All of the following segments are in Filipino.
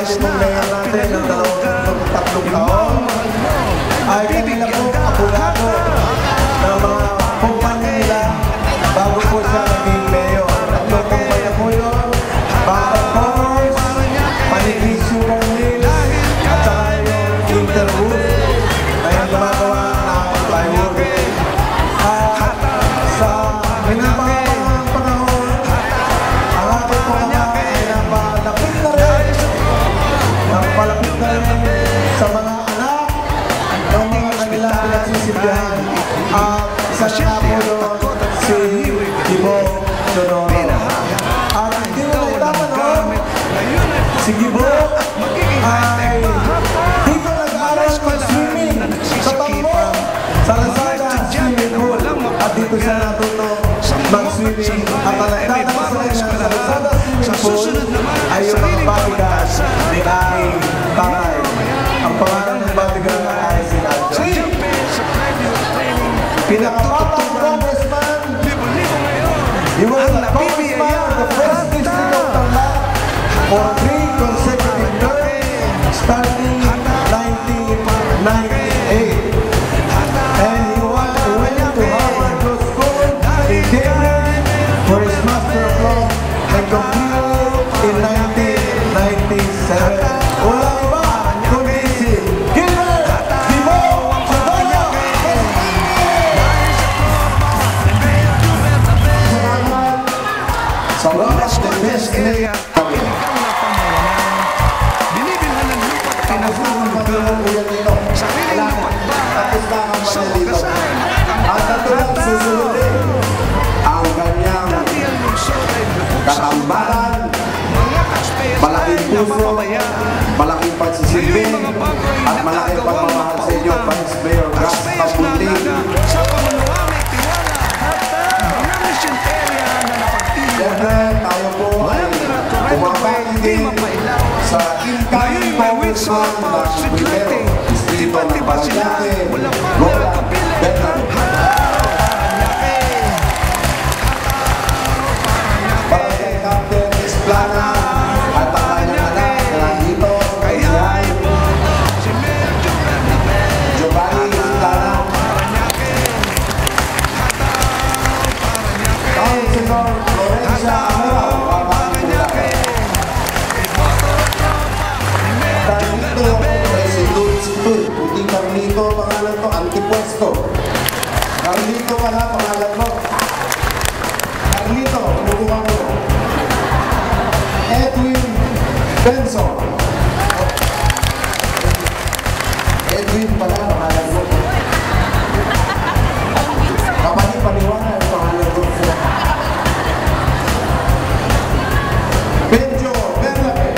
dati pong mayor natin ng 23 taon ay kanila po apurado ng mga kumpanya nila bago po siya naging mayor. Tatlong kumpanya po yun, Bata Commerce, Panikisyo ng Mills, at saka yung Interwood na yung gumagawa ng plywood. Sa pinapakapang panahon, ang ating po mga ay napalapit na rin sa mga anak ng mga kanilang pinagsisilbihan. Isa na po doon si Gibo Sonoro. At hindi mo nailaman si Gibo ay dito nag-aaral ng swimming sa Tambo, sa Lazada Swimming Pool. At dito siya natuto mag-swimming. At nalagdagan sa kanya sa Lazada Swimming Pool ay yung mga bodyguard ni aking tatay. Ang pangalan ng bodyguard ay si Nadja. Pinakabatang congressman, he was the congressman of the first district of Tarlac for 3 consecutive terms starting 1998. And he went to Harvard Law School in Cambridge for his Master of Law and completed in 1997. Walang iba kundi si Gilbert Gibo Sonoro. Sa oras the best area binibilhan ng lupa at pinahulog sariling lupa sa pagkasahin at natulang susunodin ang kanyang katambalan, malaking puso, malaking pagsisilbi at malaking pagmamahal sa inyo, Vice Mayor Ras Kapunting. sa pamanuha may tiwala mga mission area na napagtili. Siyempre, tayo po ay umapangin sa incoming congressman na si Primero Distrito ng Paranaque, Lola Bernal. Barangay Captain Esplana at ang kanyang anak na dito, Giovanni Esplana. Councilor Florencia Amorao, Pampanga. Carlito Residual, puting Carlito, pangalan ko, antipuesto. Carlito pala, pangalan mo. Carlito, pumuha mo. Edwin Benson. Edwin pala, pangalan mo. Kapani-paniwala, pangalan ko. Benjo Bernabe.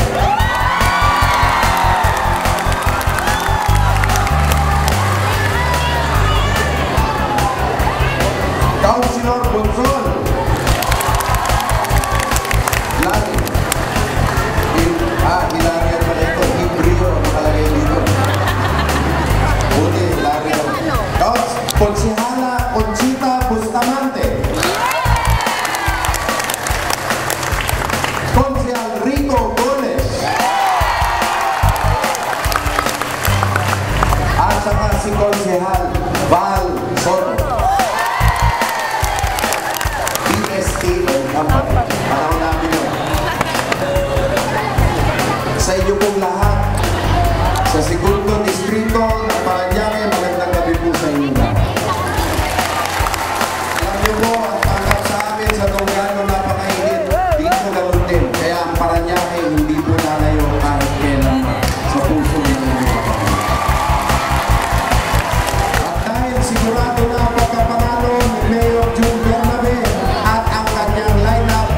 Councilor Bonzon. Lagi. Hilaria pala ito. Ibrio ang nakalagay dito. Buti, Hilaria. Konsihala Conchita Bustamante. Konsihal Rico Goles. At saka si Konsihal Val Soto. BST and Company. Parang namin yun. Sa inyo pong lahat, sa Segundo Distrito ng Paranaque, magandang gabi po sa inyo. Alam niyo po, ang tanggap sa amin sa Tongano napakainit, dito ganoon din. Kaya ang Paranaque hindi po nalayo kahit kailan sa puso ng inyo. At dahil sigurado na ang pagkapanalo ni Mayor June Bernabe at ang kanyang lineup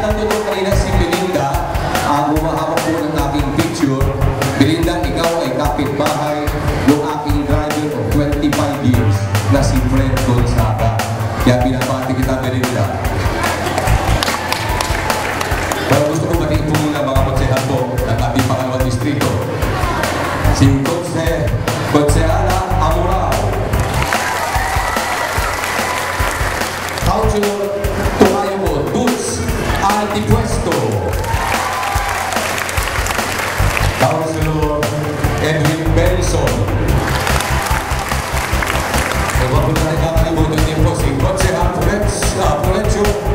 nandito kanina si Belinda, ang humahawak po ng aking picture. Belinda, ikaw ay kapitbahay ng aking driver of 25 years na si Fred Gonzaga. Kaya pinapati kita, Belinda. Pero gusto ko batiin po muna mga konsehan po ng ating pangalawang distrito. Si Konsehala Amurao, Councilor Tumayo po, Dutz Altipuesto, Councilor Edwin Benson. Huwag po natin kakalimutan din po si Konsehal Florencio